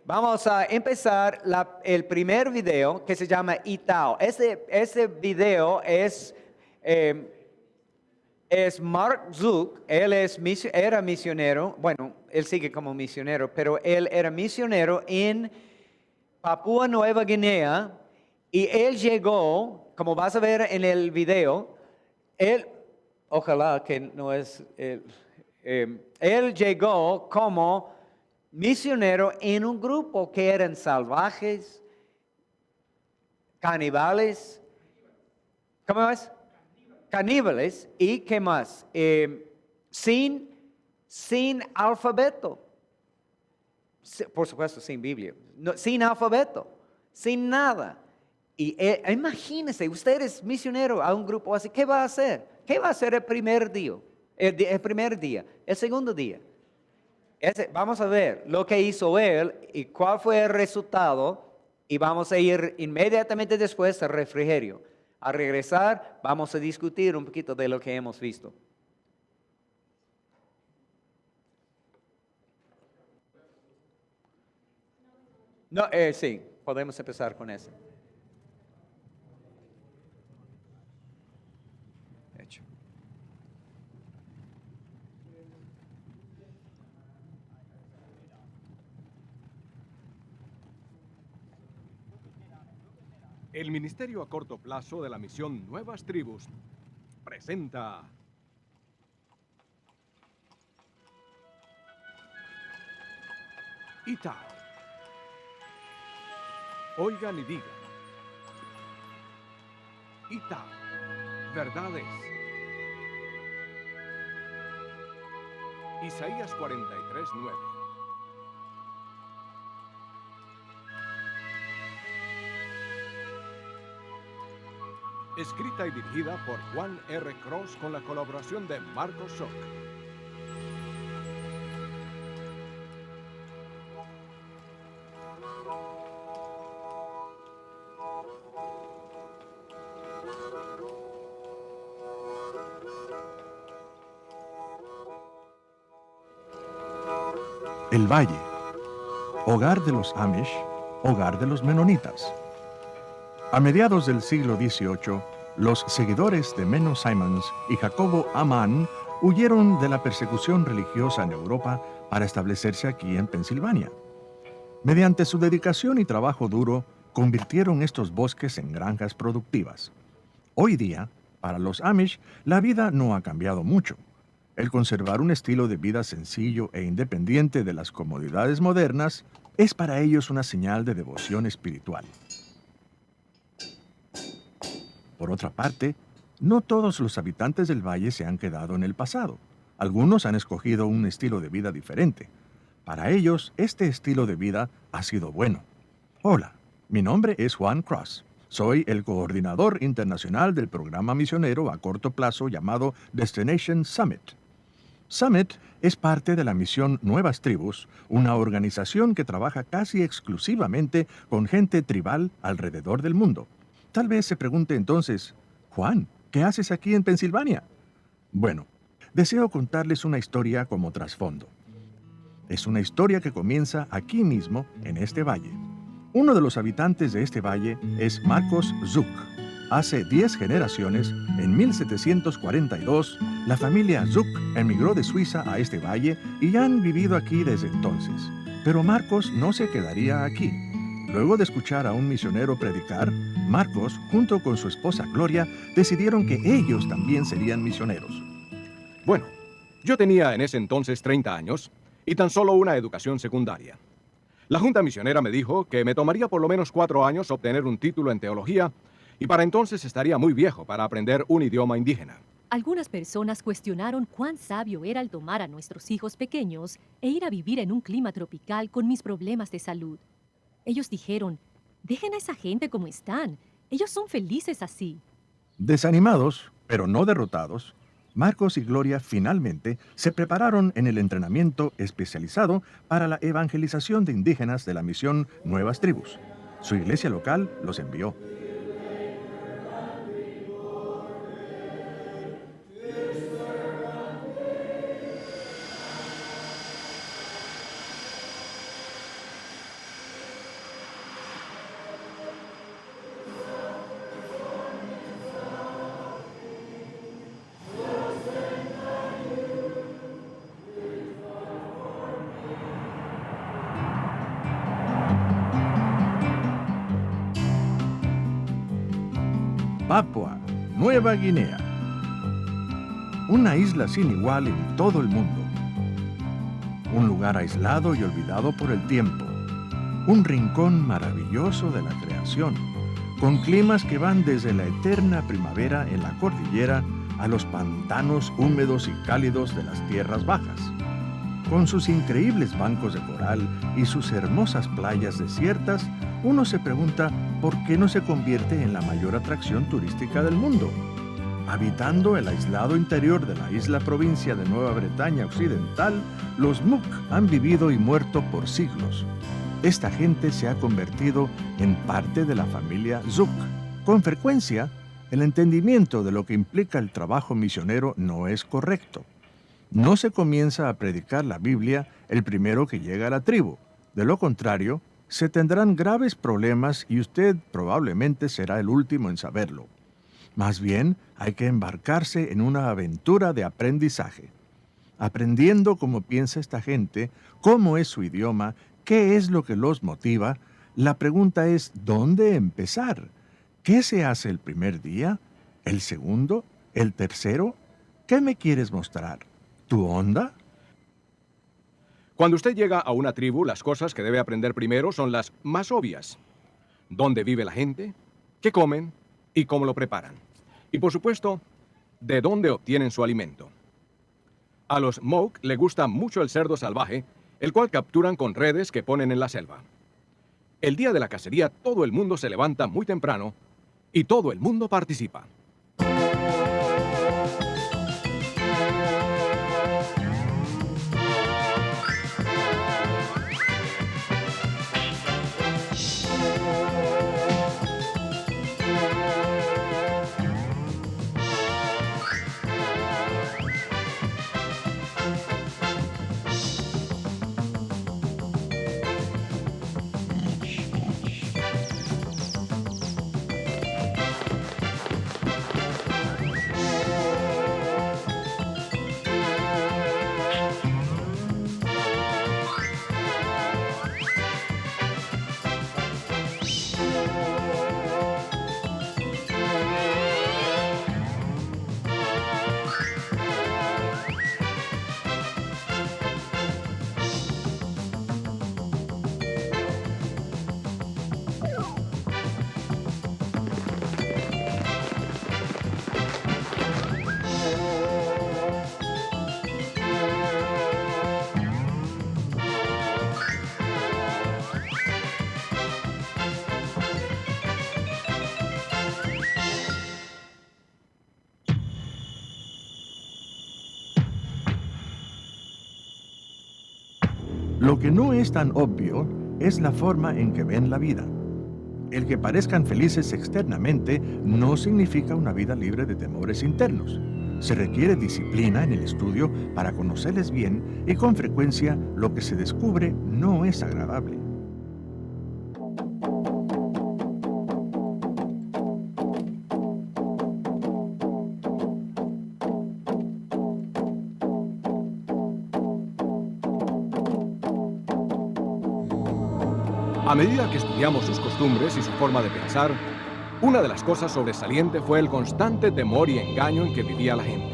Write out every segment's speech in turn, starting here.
Vamos a empezar el primer video que se llama Itao. Ese video es Mark Zuck. Él era misionero. Bueno, él sigue como misionero, pero él era misionero en Papúa Nueva Guinea. Y él llegó, como vas a ver en el video, ojalá que no es él llegó como misionero en un grupo que eran salvajes, caníbales, ¿cómo es? Caníbales y ¿qué más? Sin alfabeto, por supuesto sin Biblia, sin alfabeto, sin nada. Y imagínense, usted es misionero a un grupo así, ¿qué va a hacer? ¿Qué va a hacer el primer día? El primer día, el segundo día. Vamos a ver lo que hizo él y cuál fue el resultado. Y vamos a ir inmediatamente después al refrigerio. Al regresar, vamos a discutir un poquito de lo que hemos visto. No, sí, podemos empezar con eso. Hecho. El Ministerio a Corto Plazo de la Misión Nuevas Tribus presenta Itao. Oigan y digan. Itao, verdad es. Isaías 43:9. Escrita y dirigida por Juan R. Cross con la colaboración de Marcos Zuck. El Valle, hogar de los Amish, hogar de los Menonitas. A mediados del siglo XVIII, los seguidores de Menno Simons y Jacobo Amann huyeron de la persecución religiosa en Europa para establecerse aquí en Pensilvania. Mediante su dedicación y trabajo duro, convirtieron estos bosques en granjas productivas. Hoy día, para los Amish, la vida no ha cambiado mucho. El conservar un estilo de vida sencillo e independiente de las comodidades modernas es para ellos una señal de devoción espiritual. Por otra parte, no todos los habitantes del valle se han quedado en el pasado. Algunos han escogido un estilo de vida diferente. Para ellos, este estilo de vida ha sido bueno. Hola, mi nombre es Juan Cross. Soy el coordinador internacional del programa misionero a corto plazo llamado Destination Summit. Summit es parte de la misión Nuevas Tribus, una organización que trabaja casi exclusivamente con gente tribal alrededor del mundo. Tal vez se pregunte entonces, Juan, ¿qué haces aquí en Pensilvania? Bueno, deseo contarles una historia como trasfondo. Es una historia que comienza aquí mismo, en este valle. Uno de los habitantes de este valle es Marcos Zuck. Hace 10 generaciones, en 1742, la familia Zuck emigró de Suiza a este valle y han vivido aquí desde entonces. Pero Marcos no se quedaría aquí. Luego de escuchar a un misionero predicar, Marcos, junto con su esposa Gloria, decidieron que ellos también serían misioneros. Bueno, yo tenía en ese entonces 30 años y tan solo una educación secundaria. La Junta Misionera me dijo que me tomaría por lo menos 4 años obtener un título en teología y para entonces estaría muy viejo para aprender un idioma indígena. Algunas personas cuestionaron cuán sabio era el tomar a nuestros hijos pequeños e ir a vivir en un clima tropical con mis problemas de salud. Ellos dijeron, dejen a esa gente como están. Ellos son felices así. Desanimados, pero no derrotados, Marcos y Gloria finalmente se prepararon en el entrenamiento especializado para la evangelización de indígenas de la misión Nuevas Tribus. Su iglesia local los envió. Papua Nueva Guinea. Una isla sin igual en todo el mundo. Un lugar aislado y olvidado por el tiempo. Un rincón maravilloso de la creación, con climas que van desde la eterna primavera en la cordillera a los pantanos húmedos y cálidos de las tierras bajas. Con sus increíbles bancos de coral y sus hermosas playas desiertas, uno se pregunta por qué no se convierte en la mayor atracción turística del mundo. Habitando el aislado interior de la isla provincia de Nueva Bretaña Occidental, los Mook han vivido y muerto por siglos. Esta gente se ha convertido en parte de la familia Zook. Con frecuencia, el entendimiento de lo que implica el trabajo misionero no es correcto. No se comienza a predicar la Biblia el primero que llega a la tribu. De lo contrario, se tendrán graves problemas y usted probablemente será el último en saberlo. Más bien, hay que embarcarse en una aventura de aprendizaje. Aprendiendo cómo piensa esta gente, cómo es su idioma, qué es lo que los motiva, la pregunta es ¿dónde empezar? ¿Qué se hace el primer día? ¿El segundo? ¿El tercero? ¿Qué me quieres mostrar? ¿Tu onda? Cuando usted llega a una tribu, las cosas que debe aprender primero son las más obvias. ¿Dónde vive la gente? ¿Qué comen? ¿Y cómo lo preparan? Y por supuesto, ¿de dónde obtienen su alimento? A los Mook le gusta mucho el cerdo salvaje, el cual capturan con redes que ponen en la selva. El día de la cacería todo el mundo se levanta muy temprano y todo el mundo participa. Lo que no es tan obvio es la forma en que ven la vida. El que parezcan felices externamente no significa una vida libre de temores internos. Se requiere disciplina en el estudio para conocerles bien y con frecuencia lo que se descubre no es agradable. A medida que estudiamos sus costumbres y su forma de pensar, una de las cosas sobresalientes fue el constante temor y engaño en que vivía la gente.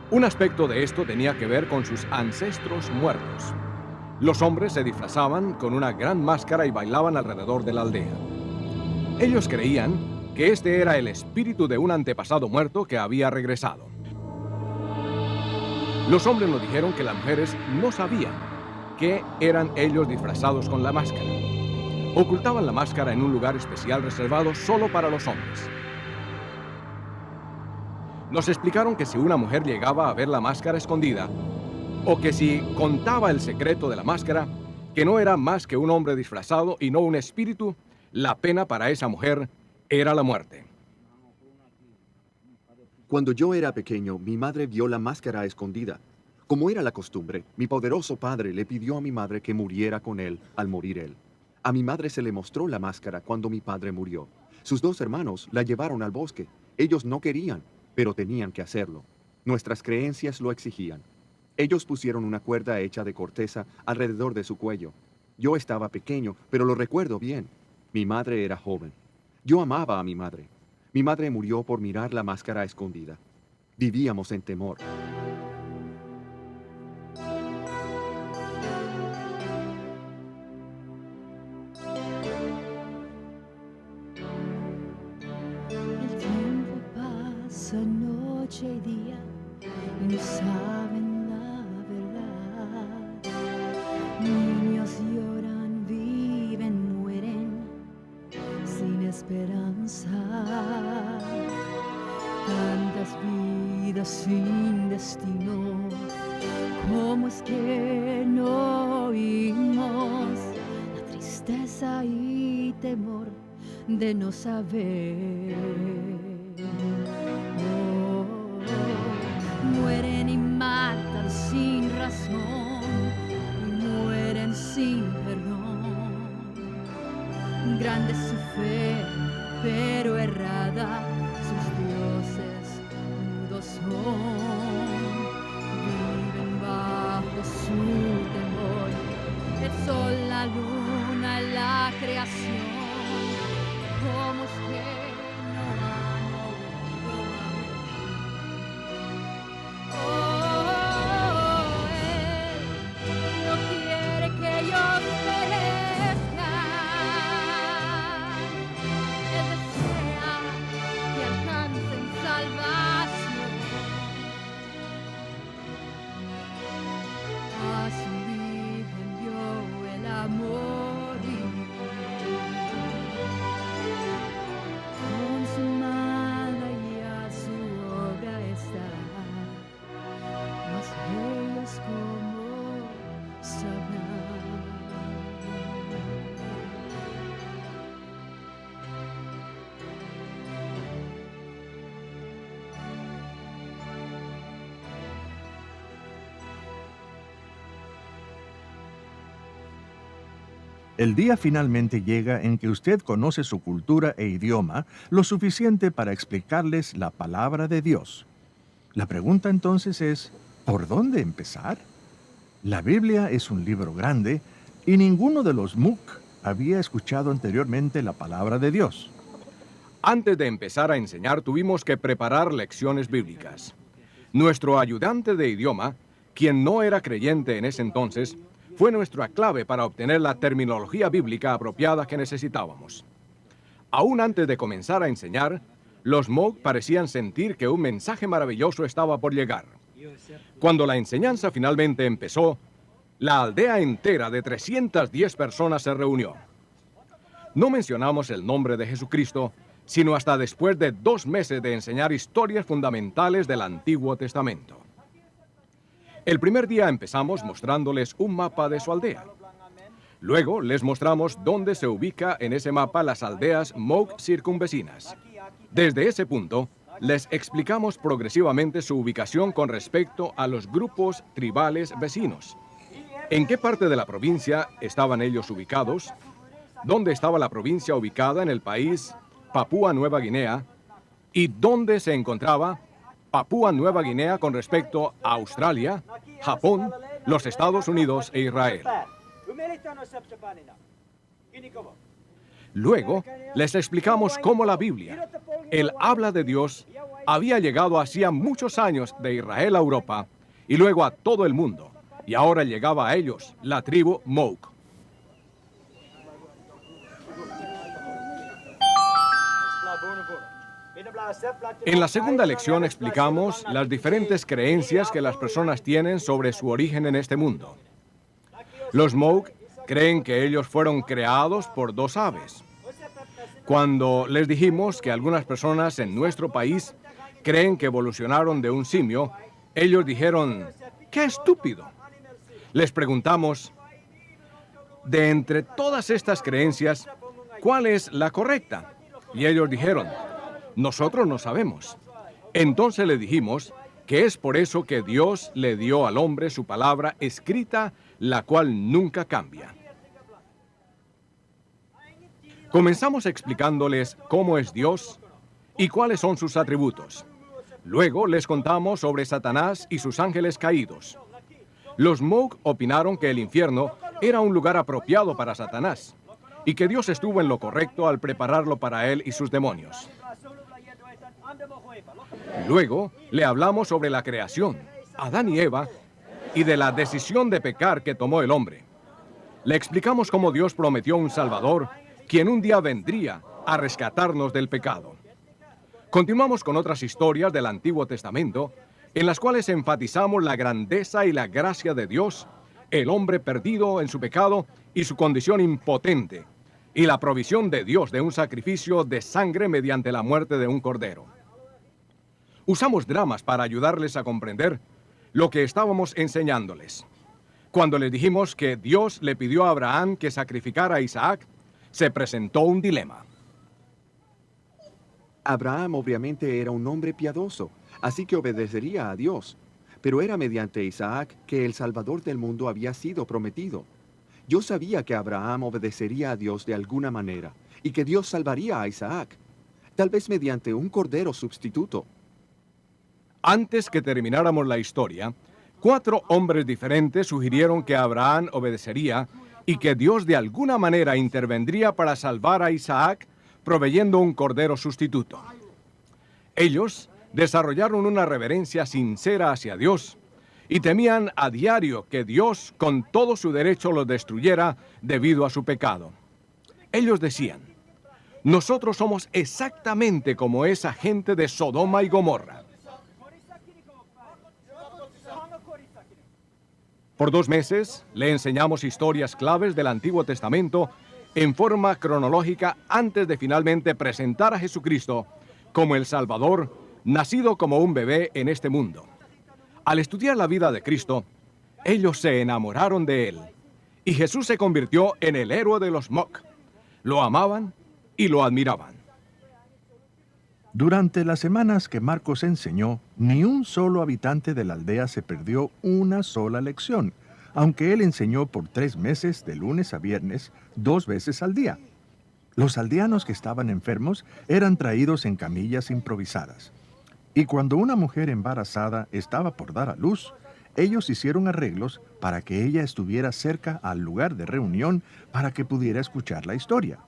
Un aspecto de esto tenía que ver con sus ancestros muertos. Los hombres se disfrazaban con una gran máscara y bailaban alrededor de la aldea. Ellos creían que este era el espíritu de un antepasado muerto que había regresado. Los hombres nos dijeron que las mujeres no sabían que eran ellos disfrazados con la máscara. Ocultaban la máscara en un lugar especial reservado solo para los hombres. Nos explicaron que si una mujer llegaba a ver la máscara escondida, o que si contaba el secreto de la máscara, que no era más que un hombre disfrazado y no un espíritu, la pena para esa mujer era la muerte. Cuando yo era pequeño, mi madre vio la máscara escondida. Como era la costumbre, mi poderoso padre le pidió a mi madre que muriera con él al morir él. A mi madre se le mostró la máscara cuando mi padre murió. Sus dos hermanos la llevaron al bosque. Ellos no querían, pero tenían que hacerlo. Nuestras creencias lo exigían. Ellos pusieron una cuerda hecha de corteza alrededor de su cuello. Yo estaba pequeño, pero lo recuerdo bien. Mi madre era joven. Yo amaba a mi madre. Mi madre murió por mirar la máscara escondida. Vivíamos en temor. El tiempo pasa noche y día y no saben la verdad. Niños lloran, viven, mueren sin esperanza. Tantas vidas sin destino. ¿Cómo es que no oímos la tristeza y temor de no saber? Mueren y matan sin razón y mueren sin perdón. Grande su fe, pero errada, sus dioses mudos son. Viven bajo su temor, el sol, la luna, la creación. ¿Cómo es que no han oído? Él no quiere que ellos perezcan. Él desea que alcancen salvación. A su Virgen dio el amor consumada y a su obra está. Mas ellos como sabrán. El día finalmente llega en que usted conoce su cultura e idioma lo suficiente para explicarles la palabra de Dios. La pregunta entonces es, ¿por dónde empezar? La Biblia es un libro grande y ninguno de los MOOC había escuchado anteriormente la palabra de Dios. Antes de empezar a enseñar, tuvimos que preparar lecciones bíblicas. Nuestro ayudante de idioma, quien no era creyente en ese entonces, fue nuestra clave para obtener la terminología bíblica apropiada que necesitábamos. Aún antes de comenzar a enseñar, los Moog parecían sentir que un mensaje maravilloso estaba por llegar. Cuando la enseñanza finalmente empezó, la aldea entera de 310 personas se reunió. No mencionamos el nombre de Jesucristo, sino hasta después de 2 meses de enseñar historias fundamentales del Antiguo Testamento. El primer día empezamos mostrándoles un mapa de su aldea. Luego les mostramos dónde se ubica en ese mapa las aldeas Moog circunvecinas. Desde ese punto, les explicamos progresivamente su ubicación con respecto a los grupos tribales vecinos. ¿En qué parte de la provincia estaban ellos ubicados? ¿Dónde estaba la provincia ubicada en el país Papúa Nueva Guinea? ¿Y dónde se encontraba Papúa Nueva Guinea con respecto a Australia, Japón, los Estados Unidos e Israel? Luego, les explicamos cómo la Biblia, el habla de Dios, había llegado hacía muchos años de Israel a Europa y luego a todo el mundo, y ahora llegaba a ellos, la tribu Moog. En la segunda lección explicamos las diferentes creencias que las personas tienen sobre su origen en este mundo. Los Moog creen que ellos fueron creados por 2 aves. Cuando les dijimos que algunas personas en nuestro país creen que evolucionaron de un simio, ellos dijeron, ¡qué estúpido! Les preguntamos, de entre todas estas creencias, ¿cuál es la correcta? Y ellos dijeron, nosotros no sabemos. Entonces le dijimos que es por eso que Dios le dio al hombre su palabra escrita, la cual nunca cambia. Comenzamos explicándoles cómo es Dios y cuáles son sus atributos. Luego les contamos sobre Satanás y sus ángeles caídos. Los Moog opinaron que el infierno era un lugar apropiado para Satanás y que Dios estuvo en lo correcto al prepararlo para él y sus demonios. Luego le hablamos sobre la creación, Adán y Eva, y de la decisión de pecar que tomó el hombre. Le explicamos cómo Dios prometió un Salvador, quien un día vendría a rescatarnos del pecado. Continuamos con otras historias del Antiguo Testamento, en las cuales enfatizamos la grandeza y la gracia de Dios, el hombre perdido en su pecado y su condición impotente, y la provisión de Dios de un sacrificio de sangre mediante la muerte de un cordero. Usamos dramas para ayudarles a comprender lo que estábamos enseñándoles. Cuando les dijimos que Dios le pidió a Abraham que sacrificara a Isaac, se presentó un dilema. Abraham obviamente era un hombre piadoso, así que obedecería a Dios. Pero era mediante Isaac que el Salvador del mundo había sido prometido. Yo sabía que Abraham obedecería a Dios de alguna manera y que Dios salvaría a Isaac, tal vez mediante un cordero sustituto. Antes que termináramos la historia, 4 hombres diferentes sugirieron que Abraham obedecería y que Dios de alguna manera intervendría para salvar a Isaac, proveyendo un cordero sustituto. Ellos desarrollaron una reverencia sincera hacia Dios y temían a diario que Dios con todo su derecho los destruyera debido a su pecado. Ellos decían: nosotros somos exactamente como esa gente de Sodoma y Gomorra. Por 2 meses le enseñamos historias claves del Antiguo Testamento en forma cronológica antes de finalmente presentar a Jesucristo como el Salvador, nacido como un bebé en este mundo. Al estudiar la vida de Cristo, ellos se enamoraron de él, y Jesús se convirtió en el héroe de los Moc. Lo amaban y lo admiraban. Durante las semanas que Marcos enseñó, ni un solo habitante de la aldea se perdió una sola lección, aunque él enseñó por 3 meses de lunes a viernes, 2 veces al día. Los aldeanos que estaban enfermos eran traídos en camillas improvisadas. Y cuando una mujer embarazada estaba por dar a luz, ellos hicieron arreglos para que ella estuviera cerca al lugar de reunión para que pudiera escuchar la historia.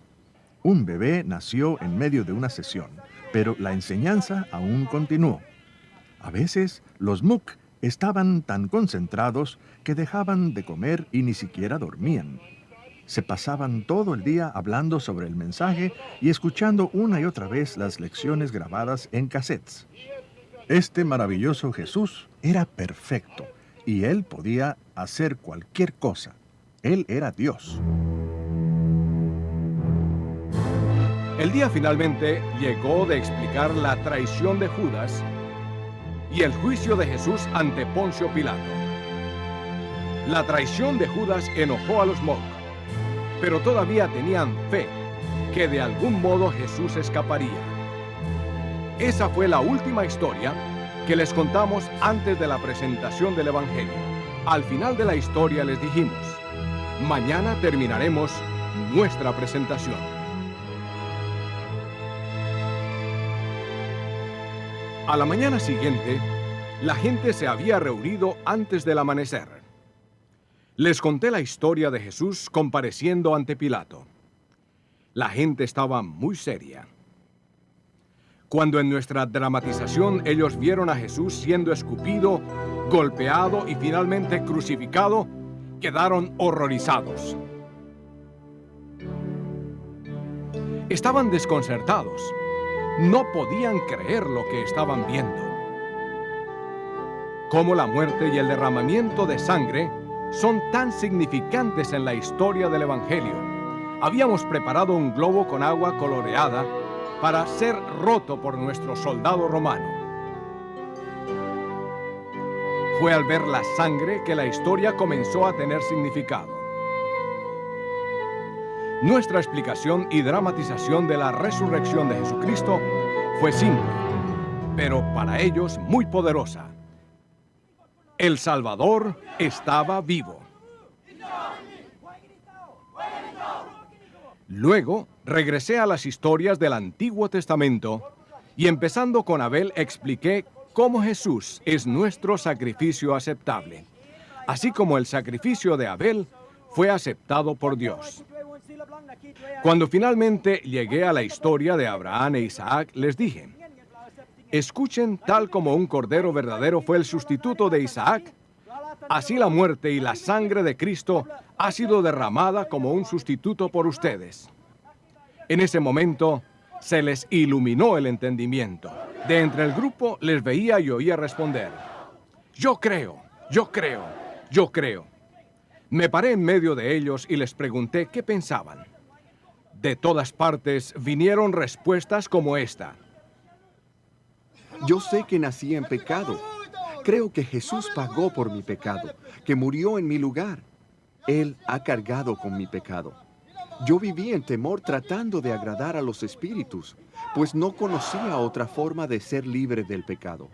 Un bebé nació en medio de una sesión, pero la enseñanza aún continuó. A veces, los Muk estaban tan concentrados que dejaban de comer y ni siquiera dormían. Se pasaban todo el día hablando sobre el mensaje y escuchando una y otra vez las lecciones grabadas en cassettes. Este maravilloso Jesús era perfecto y él podía hacer cualquier cosa. Él era Dios. El día finalmente llegó de explicar la traición de Judas y el juicio de Jesús ante Poncio Pilato. La traición de Judas enojó a los Moc, pero todavía tenían fe que de algún modo Jesús escaparía. Esa fue la última historia que les contamos antes de la presentación del Evangelio. Al final de la historia les dijimos: mañana terminaremos nuestra presentación. A la mañana siguiente, la gente se había reunido antes del amanecer. Les conté la historia de Jesús compareciendo ante Pilato. La gente estaba muy seria. Cuando en nuestra dramatización ellos vieron a Jesús siendo escupido, golpeado y finalmente crucificado, quedaron horrorizados. Estaban desconcertados. No podían creer lo que estaban viendo. Cómo la muerte y el derramamiento de sangre son tan significantes en la historia del Evangelio. Habíamos preparado un globo con agua coloreada para ser roto por nuestro soldado romano. Fue al ver la sangre que la historia comenzó a tener significado. Nuestra explicación y dramatización de la resurrección de Jesucristo fue simple, pero para ellos muy poderosa. El Salvador estaba vivo. Luego regresé a las historias del Antiguo Testamento y empezando con Abel expliqué cómo Jesús es nuestro sacrificio aceptable, así como el sacrificio de Abel fue aceptado por Dios. Cuando finalmente llegué a la historia de Abraham e Isaac, les dije: Escuchen, tal como un cordero verdadero fue el sustituto de Isaac, así la muerte y la sangre de Cristo ha sido derramada como un sustituto por ustedes. En ese momento se les iluminó el entendimiento. De entre el grupo les veía y oía responder: yo creo, yo creo, yo creo. Me paré en medio de ellos y les pregunté qué pensaban. De todas partes vinieron respuestas como esta: Yo sé que nací en pecado. Creo que Jesús pagó por mi pecado, que murió en mi lugar. Él ha cargado con mi pecado. Yo viví en temor tratando de agradar a los espíritus, pues no conocía otra forma de ser libre del pecado.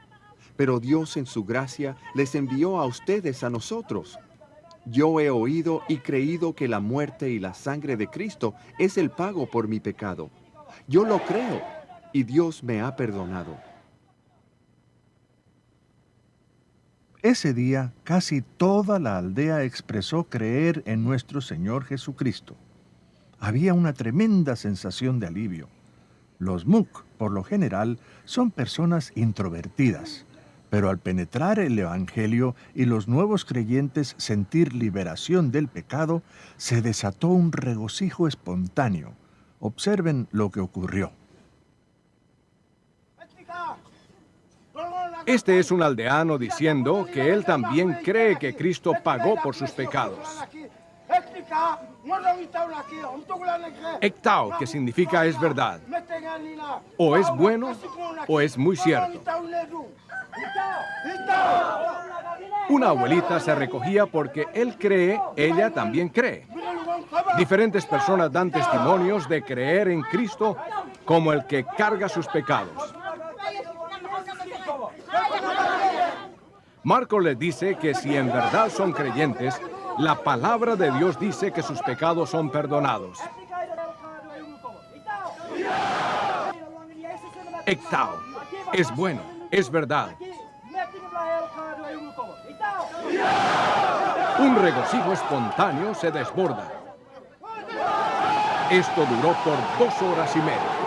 Pero Dios en su gracia les envió a ustedes a nosotros. Yo he oído y creído que la muerte y la sangre de Cristo es el pago por mi pecado. Yo lo creo y Dios me ha perdonado. Ese día, casi toda la aldea expresó creer en nuestro Señor Jesucristo. Había una tremenda sensación de alivio. Los MOOC, por lo general, son personas introvertidas, pero al penetrar el Evangelio y los nuevos creyentes sentir liberación del pecado, se desató un regocijo espontáneo. Observen lo que ocurrió. Este es un aldeano diciendo que él también cree que Cristo pagó por sus pecados. Ektao, que significa es verdad. O es bueno o es muy cierto. Una abuelita se recogía porque él cree, ella también cree. Diferentes personas dan testimonios de creer en Cristo como el que carga sus pecados. Marcos les dice que si en verdad son creyentes, la palabra de Dios dice que sus pecados son perdonados. Ektao, es bueno, es verdad. Un regocijo espontáneo se desborda. Esto duró por 2 horas y media.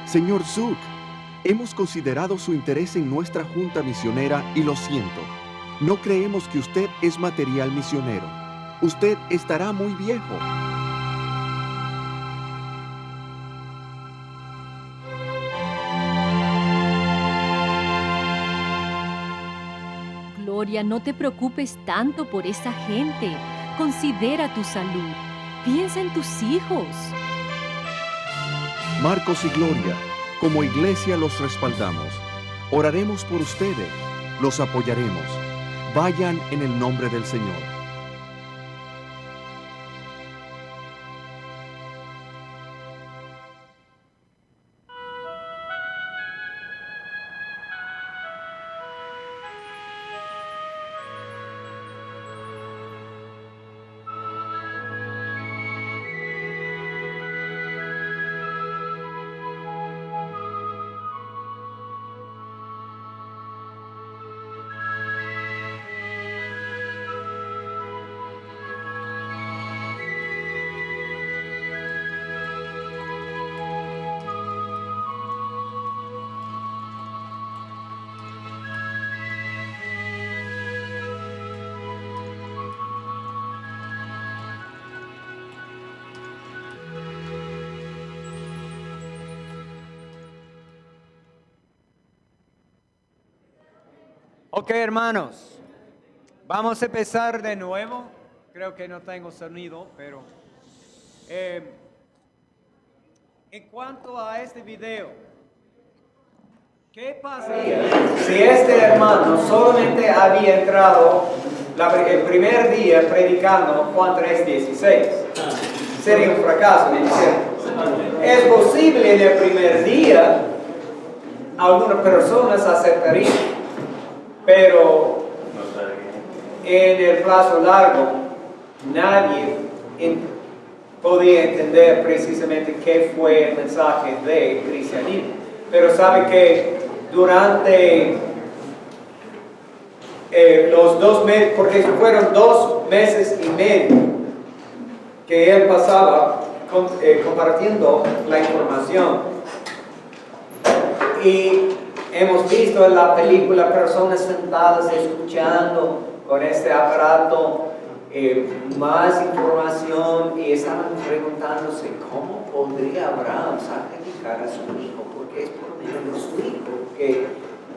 Señor Zook, hemos considerado su interés en nuestra junta misionera y lo siento. No creemos que usted es material misionero. Usted estará muy viejo. Gloria, no te preocupes tanto por esa gente. Considera tu salud. Piensa en tus hijos. Marcos y Gloria, como iglesia los respaldamos. Oraremos por ustedes. Los apoyaremos. Vayan en el nombre del Señor. Ok, hermanos, vamos a empezar de nuevo. Creo que no tengo sonido, pero En cuanto a este video, ¿qué pasaría si este hermano solamente había entrado el primer día predicando Juan 3:16? Sería un fracaso, ¿me entiendes? Es posible en el primer día algunas personas aceptarían, pero en el plazo largo nadie podía entender precisamente qué fue el mensaje de cristianismo. Pero sabe que durante los 2 meses, porque fueron 2 meses y medio que él pasaba compartiendo la información, y hemos visto en la película personas sentadas escuchando con este aparato más información, y estaban preguntándose cómo podría Abraham sacrificar a su hijo, porque es por medio de su hijo que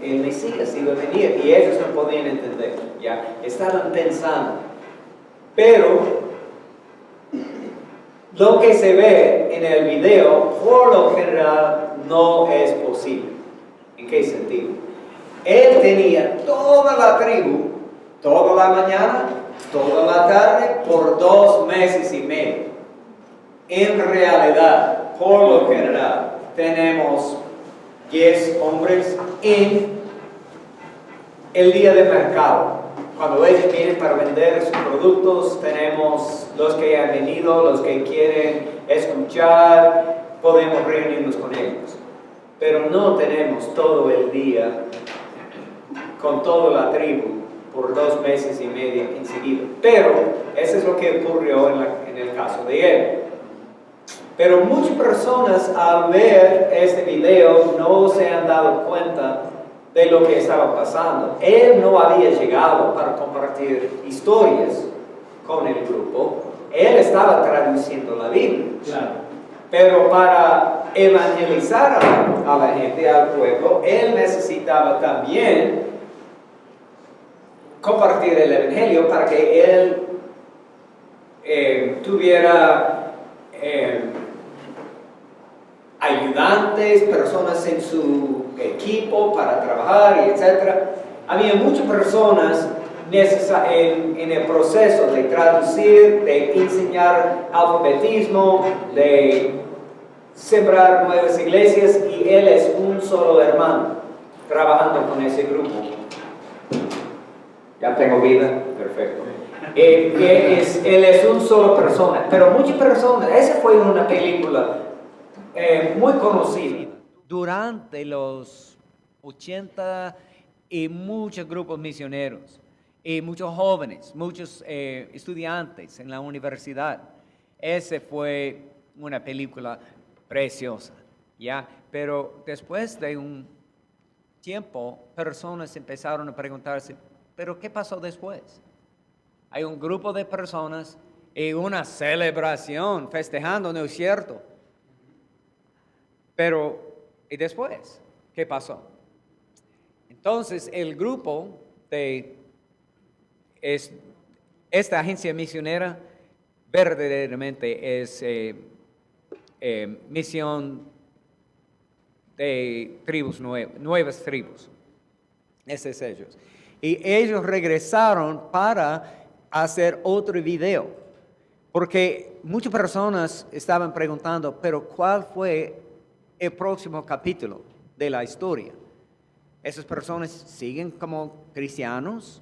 el Mesías iba a venir, y ellos no podían entender, ya estaban pensando. Pero lo que se ve en el video, por lo general, no es posible. ¿En qué sentido? Él tenía toda la tribu, toda la mañana, toda la tarde, por 2 meses y medio. En realidad, por lo general, tenemos 10 hombres en el día de mercado. Cuando ellos vienen para vender sus productos, tenemos los que han venido, los que quieren escuchar, podemos reunirnos con ellos. Pero no tenemos todo el día con toda la tribu por 2 meses y medio enseguida. Pero eso es lo que ocurrió en el caso de él. Pero muchas personas al ver este video no se han dado cuenta de lo que estaba pasando. Él no había llegado para compartir historias con el grupo. Él estaba traduciendo la Biblia. Claro. Pero para evangelizar a la gente, al pueblo, él necesitaba también compartir el evangelio para que él tuviera ayudantes, personas en su equipo para trabajar y etc. Había muchas personas en el proceso de traducir, de enseñar alfabetismo, de sembrar nuevas iglesias, y él es un solo hermano trabajando con ese grupo. Ya tengo vida, perfecto. Él es un solo persona, pero muchas personas, esa fue una película muy conocida. Durante los 80 y muchos grupos misioneros, y muchos jóvenes, muchos estudiantes en la universidad. Esa fue una película preciosa, ¿ya? Pero después de un tiempo, personas empezaron a preguntarse, ¿pero qué pasó después? Hay un grupo de personas y una celebración, festejando, ¿no es cierto? Pero, ¿y después? ¿Qué pasó? Entonces, el grupo de esta agencia misionera verdaderamente es misión de tribus nuevas tribus. Ese es ellos. Y ellos regresaron para hacer otro video, porque muchas personas estaban preguntando, pero ¿cuál fue el próximo capítulo de la historia? Esas personas siguen como cristianos.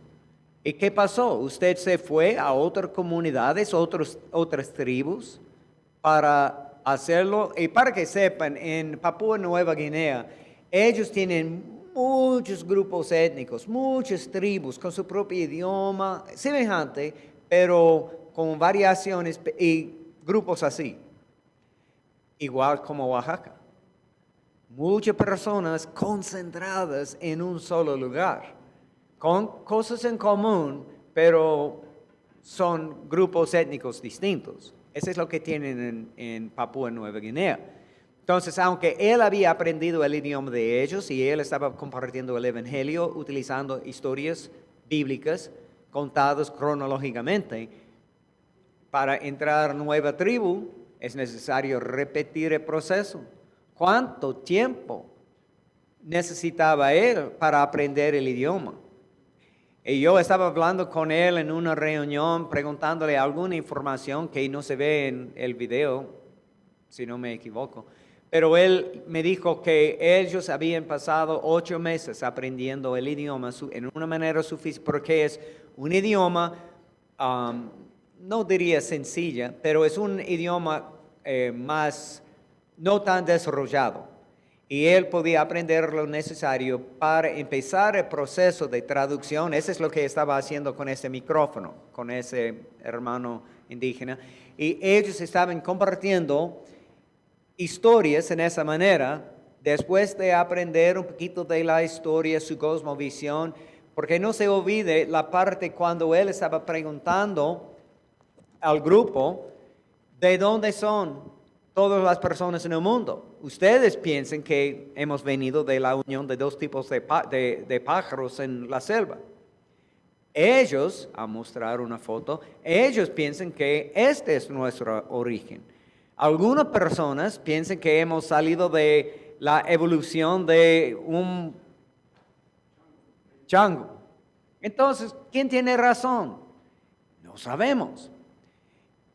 ¿Y qué pasó? Usted se fue a otras comunidades, otras tribus para hacerlo. Y para que sepan, en Papúa Nueva Guinea, ellos tienen muchos grupos étnicos, muchas tribus con su propio idioma, semejante, pero con variaciones y grupos así. Igual como Oaxaca. Muchas personas concentradas en un solo lugar, con cosas en común, pero son grupos étnicos distintos. Eso es lo que tienen en Papúa Nueva Guinea. Entonces, aunque él había aprendido el idioma de ellos y él estaba compartiendo el evangelio utilizando historias bíblicas contadas cronológicamente, para entrar a nueva tribu, es necesario repetir el proceso. ¿Cuánto tiempo necesitaba él para aprender el idioma? Y yo estaba hablando con él en una reunión, preguntándole alguna información que no se ve en el video, si no me equivoco. Pero él me dijo que ellos habían pasado 8 meses aprendiendo el idioma en una manera suficiente, porque es un idioma, no diría sencilla, pero es un idioma más, no tan desarrollado. Y él podía aprender lo necesario para empezar el proceso de traducción. Eso es lo que estaba haciendo con ese micrófono, con ese hermano indígena. Y ellos estaban compartiendo historias en esa manera, después de aprender un poquito de la historia, su cosmovisión, porque no se olvide la parte cuando él estaba preguntando al grupo, ¿de dónde son todas las personas en el mundo? Ustedes piensan que hemos venido de la unión de 2 tipos de pájaros en la selva. Ellos, a mostrar una foto, ellos piensan que este es nuestro origen. Algunas personas piensan que hemos salido de la evolución de un chango. Entonces, ¿quién tiene razón? No sabemos.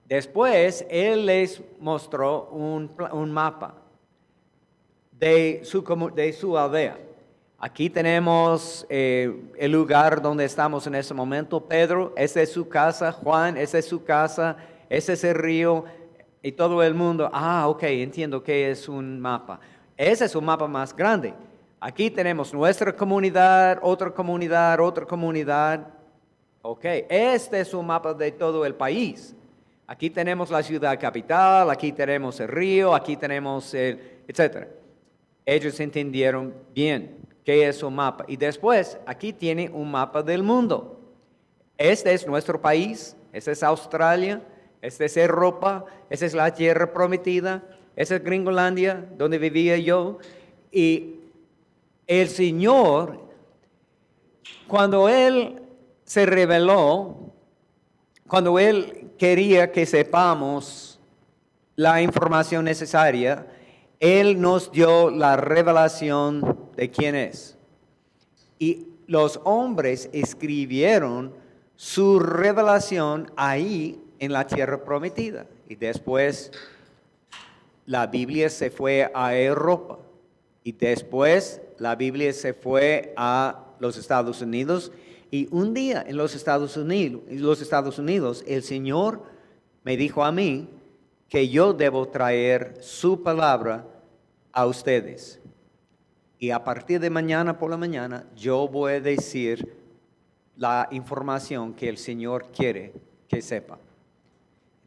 Después, él les mostró un mapa de su aldea. Aquí tenemos el lugar donde estamos en ese momento. Pedro, esa es su casa. Juan, esa es su casa. Ese es el río. Y todo el mundo, ok, entiendo que es un mapa. Ese es un mapa más grande. Aquí tenemos nuestra comunidad, otra comunidad, otra comunidad. Ok, este es un mapa de todo el país. Aquí tenemos la ciudad capital, aquí tenemos el río, aquí tenemos etc. Ellos entendieron bien qué es un mapa. Y después, aquí tiene un mapa del mundo. Este es nuestro país, este es Australia, este es Europa, esta es la tierra prometida, esta es Gringolandia, donde vivía yo. Y el Señor, cuando Él se reveló, cuando Él quería que sepamos la información necesaria, Él nos dio la revelación de quién es. Y los hombres escribieron su revelación ahí en la tierra prometida. Y después la Biblia se fue a Europa. Y después la Biblia se fue a los Estados Unidos. Y un día en los Estados Unidos, el Señor me dijo a mí que yo debo traer su palabra a ustedes. Y a partir de mañana por la mañana, yo voy a decir la información que el Señor quiere que sepa.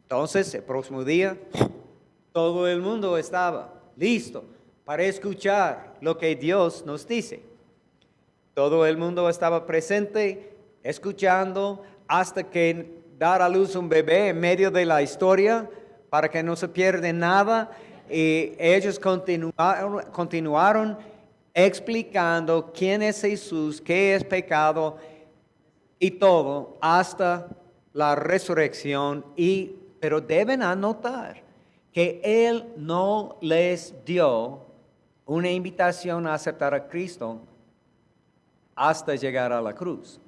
Entonces, el próximo día, todo el mundo estaba listo para escuchar lo que Dios nos dice. Todo el mundo estaba presente, escuchando, hasta que dar a luz un bebé en medio de la historia, para que no se pierda nada. Y ellos continuaron explicando quién es Jesús, qué es pecado y todo, hasta la resurrección. Pero deben anotar que Él no les dio una invitación a aceptar a Cristo hasta llegar a la cruz.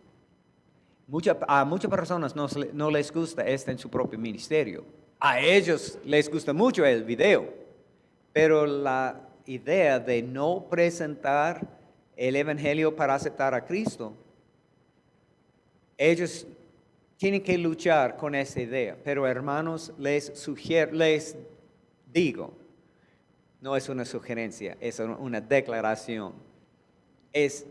A muchas personas no les gusta esto en su propio ministerio. A ellos les gusta mucho el video, pero la idea de no presentar el Evangelio para aceptar a Cristo, ellos tienen que luchar con esa idea. Pero hermanos, les digo, no es una sugerencia, es una declaración. Es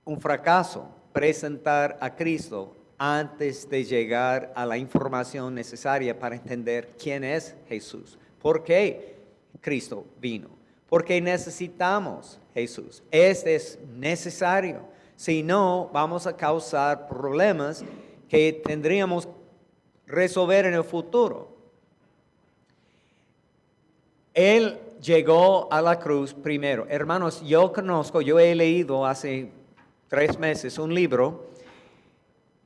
un fracaso presentar a Cristo antes de llegar a la información necesaria para entender quién es Jesús. ¿Por qué Cristo vino? Porque necesitamos Jesús. Este es necesario. Si no, vamos a causar problemas que tendríamos que resolver en el futuro. Él llegó a la cruz primero. Hermanos, yo he leído hace 3 meses un libro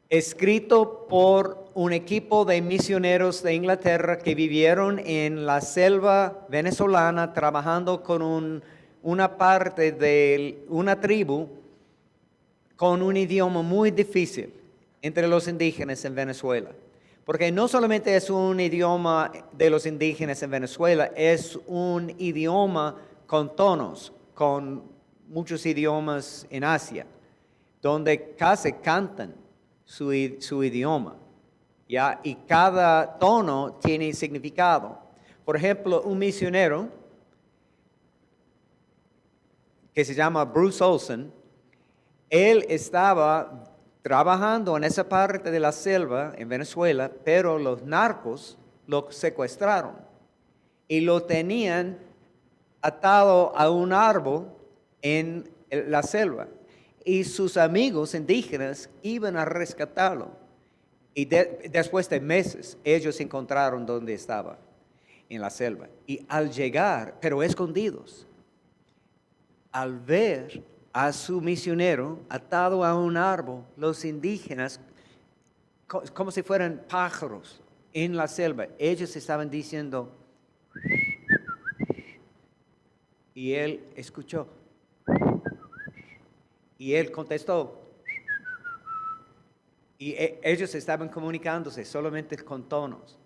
escrito por un equipo de misioneros de Inglaterra que vivieron en la selva venezolana trabajando con una parte de una tribu con un idioma muy difícil entre los indígenas en Venezuela. Porque no solamente es un idioma de los indígenas en Venezuela, es un idioma con tonos, con muchos idiomas en Asia, donde casi cantan su idioma, ¿ya? Y cada tono tiene significado. Por ejemplo, un misionero que se llama Bruce Olson, él estaba trabajando en esa parte de la selva en Venezuela, pero los narcos lo secuestraron y lo tenían atado a un árbol en la selva. Y sus amigos indígenas iban a rescatarlo. Y después de meses, ellos encontraron dónde estaba, en la selva. Y al llegar, pero escondidos, al ver a su misionero atado a un árbol, los indígenas, como si fueran pájaros en la selva, ellos estaban diciendo, y él escuchó, y él contestó, y ellos estaban comunicándose solamente con tonos.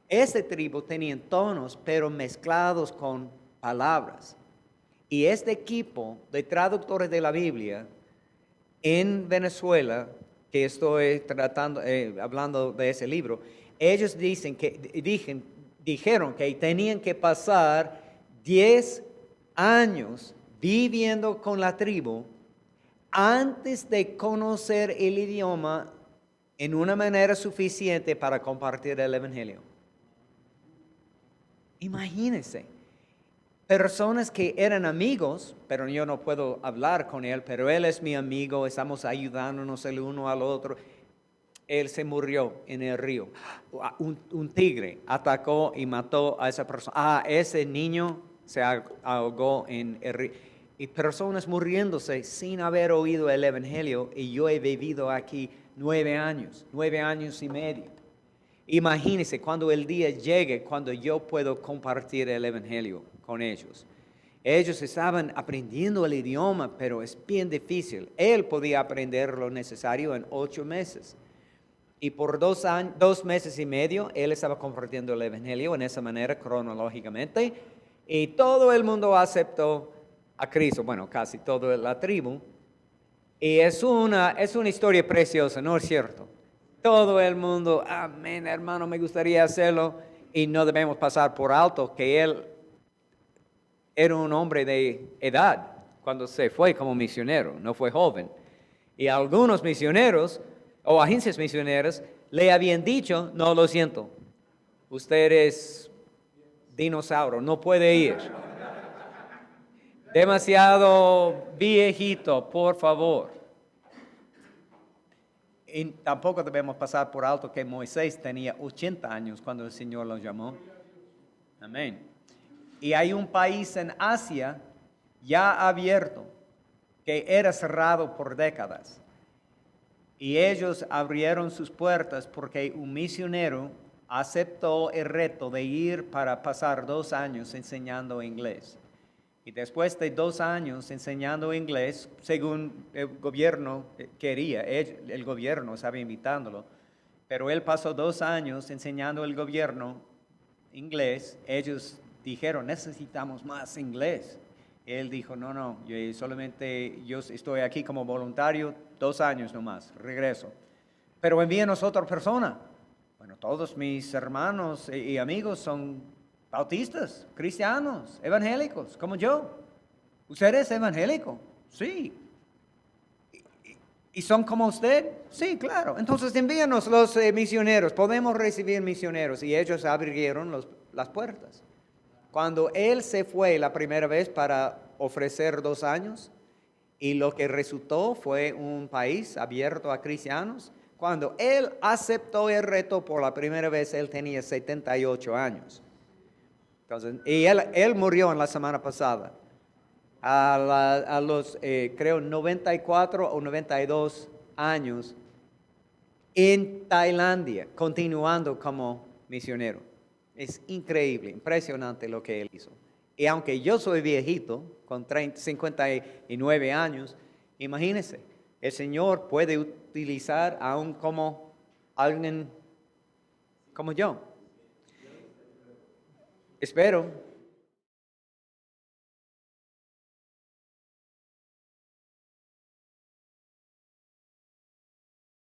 Este tribu tenía tonos, pero mezclados con palabras. Y este equipo de traductores de la Biblia en Venezuela, que estoy hablando de ese libro, ellos dijeron que tenían que pasar 10 años viviendo con la tribu antes de conocer el idioma en una manera suficiente para compartir el Evangelio. Imagínense, personas que eran amigos, pero yo no puedo hablar con él, pero él es mi amigo, estamos ayudándonos el uno al otro. Él se murió en el río. Un tigre atacó y mató a esa persona. Ese niño se ahogó en el río. Y personas muriéndose sin haber oído el Evangelio, y yo he vivido aquí 9 años y medio. Imagínense cuando el día llegue, cuando yo puedo compartir el Evangelio con ellos. Ellos estaban aprendiendo el idioma, pero es bien difícil. Él podía aprender lo necesario en 8 meses. Y por 2 meses y medio, él estaba compartiendo el Evangelio en esa manera, cronológicamente. Y todo el mundo aceptó a Cristo, bueno, casi toda la tribu. Y es una historia preciosa, ¿no es cierto? Todo el mundo, amén, hermano, me gustaría hacerlo. Y no debemos pasar por alto que él era un hombre de edad cuando se fue como misionero, no fue joven. Y algunos misioneros o agencias misioneras le habían dicho, no, lo siento, usted es dinosaurio, no puede ir. Demasiado viejito, por favor. Y tampoco debemos pasar por alto que Moisés tenía 80 años cuando el Señor lo llamó. Amén. Y hay un país en Asia ya abierto que era cerrado por décadas. Y ellos abrieron sus puertas porque un misionero aceptó el reto de ir para pasar 2 años enseñando inglés. Y después de 2 años enseñando inglés, según el gobierno quería, el gobierno estaba invitándolo, pero él pasó 2 años enseñando el gobierno inglés. Ellos dijeron, necesitamos más inglés. Él dijo, no, yo estoy aquí como voluntario 2 años nomás, regreso. Pero envíenos otra persona. Bueno, todos mis hermanos y amigos son bautistas, cristianos, evangélicos, como yo. ¿Usted es evangélico? Sí. ¿Y son como usted? Sí, claro. Entonces envíanos los misioneros. Podemos recibir misioneros. Y ellos abrieron las puertas. Cuando él se fue la primera vez para ofrecer 2 años, y lo que resultó fue un país abierto a cristianos, cuando él aceptó el reto por la primera vez, él tenía 78 años. Entonces, y él murió en la semana pasada, a los, creo, 94 o 92 años. en Tailandia, continuando como misionero. Es increíble, impresionante lo que él hizo. Y aunque yo soy viejito, con 59 años, imagínense, el Señor puede utilizar aún como alguien como yo. Espero